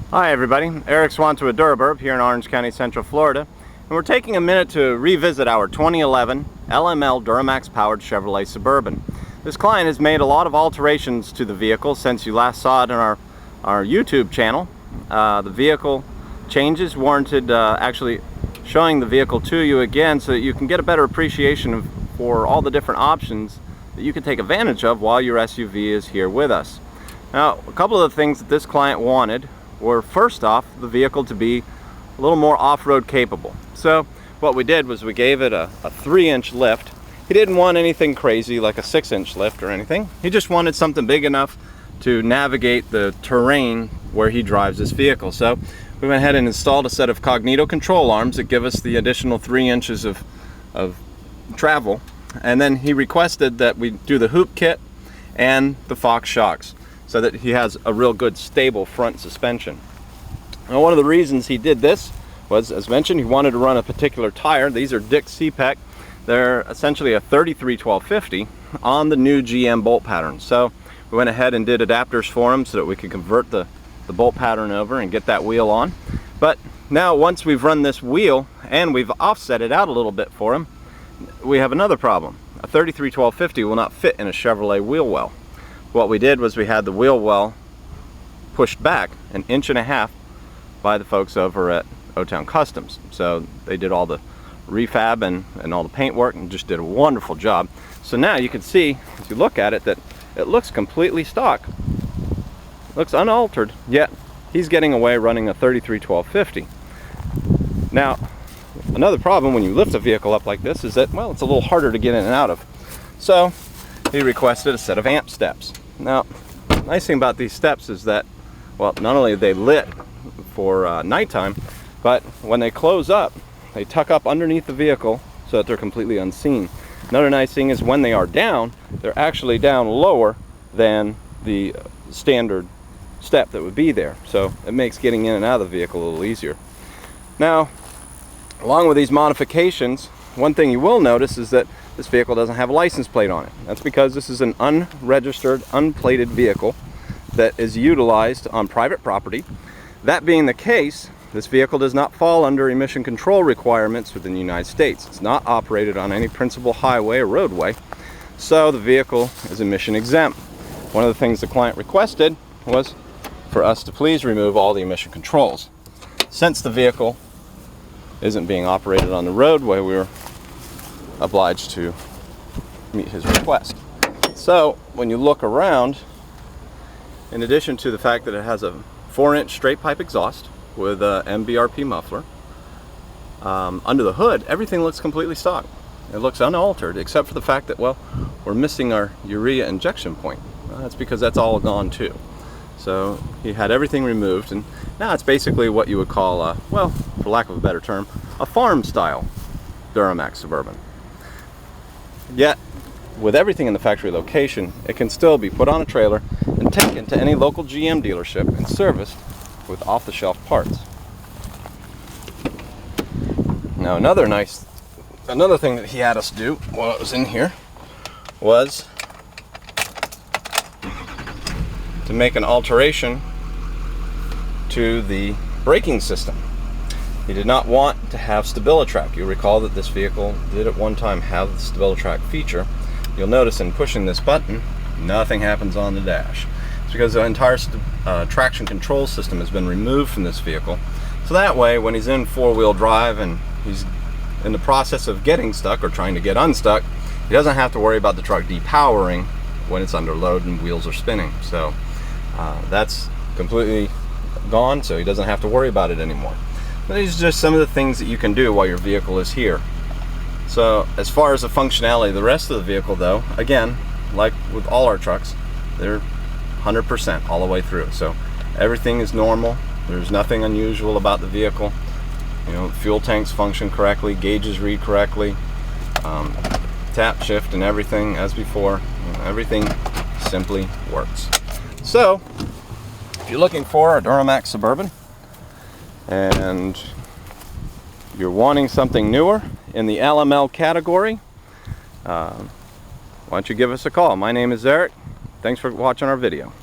Hi everybody, Eric Swanson with DuraBurb here in Orange County, Central Florida, and we're taking a minute to revisit our 2011 LML Duramax powered Chevrolet Suburban. This client has made a lot of alterations to the vehicle since you last saw it on our YouTube channel. The vehicle changes warranted actually showing the vehicle to you again so that you can get a better appreciation for all the different options that you can take advantage of while your SUV is here with us. Now, a couple of the things that this client wanted were, first off, the vehicle to be a little more off-road capable. So what we did was we gave it a 3-inch lift. He didn't want anything crazy like a 6-inch lift or anything. He just wanted something big enough to navigate the terrain where he drives this vehicle. So we went ahead and installed a set of Cognito control arms that give us the additional 3 inches of travel. And then he requested that we do the hoop kit and the Fox shocks, so that he has a real good stable front suspension. Now, one of the reasons he did this was, as mentioned, he wanted to run a particular tire. These are Dick CPEC. They're essentially a 33-1250 on the new GM bolt pattern. So we went ahead and did adapters for him so that we could convert the bolt pattern over and get that wheel on. But now, once we've run this wheel and we've offset it out a little bit for him, we have another problem. A 33-1250 will not fit in a Chevrolet wheel well. What we did was we had the wheel well pushed back 1.5 inches by the folks over at O-Town Customs. So they did all the refab and all the paint work and just did a wonderful job. So now you can see, if you look at it, that it looks completely stock. It looks unaltered, yet he's getting away running a 33-1250. Now, another problem when you lift a vehicle up like this is that, well, it's a little harder to get in and out of. So he requested a set of amp steps. Now, the nice thing about these steps is that, well, not only are they lit for nighttime, but when they close up, they tuck up underneath the vehicle so that they're completely unseen. Another nice thing is when they are down, they're actually down lower than the standard step that would be there. So it makes getting in and out of the vehicle a little easier. Now, along with these modifications, one thing you will notice is that this vehicle doesn't have a license plate on it. That's because this is an unregistered, unplated vehicle that is utilized on private property. That being the case, this vehicle does not fall under emission control requirements within the United States. It's not operated on any principal highway or roadway, so the vehicle is emission exempt. One of the things the client requested was for us to please remove all the emission controls. Since the vehicle isn't being operated on the roadway, we were obliged to meet his request. So when you look around, in addition to the fact that it has a 4-inch straight pipe exhaust with a MBRP muffler, under the hood everything looks completely stock. It looks unaltered except for the fact that, well, we're missing our urea injection point. Well, that's because that's all gone too. So he had everything removed, and now it's basically what you would call a, well, for lack of a better term, a farm style Duramax Suburban. Yet, with everything in the factory location, it can still be put on a trailer and taken to any local GM dealership and serviced with off-the-shelf parts. Now, another thing that he had us do while it was in here was to make an alteration to the braking system. He did not want to have StabiliTrak. You'll recall that this vehicle did at one time have the StabiliTrak feature. You'll notice in pushing this button, nothing happens on the dash. It's because the entire traction control system has been removed from this vehicle. So that way, when he's in 4-wheel drive and he's in the process of getting stuck or trying to get unstuck, he doesn't have to worry about the truck depowering when it's under load and wheels are spinning. So that's completely gone, so he doesn't have to worry about it anymore. These are just some of the things that you can do while your vehicle is here. So as far as the functionality of the rest of the vehicle though, again, like with all our trucks, they're 100% all the way through. So everything is normal. There's nothing unusual about the vehicle. You know, fuel tanks function correctly, gauges read correctly, tap, shift, and everything as before. You know, everything simply works. So if you're looking for a Duramax Suburban and you're wanting something newer in the LML category, why don't you give us a call. My name is Eric. Thanks for watching our video.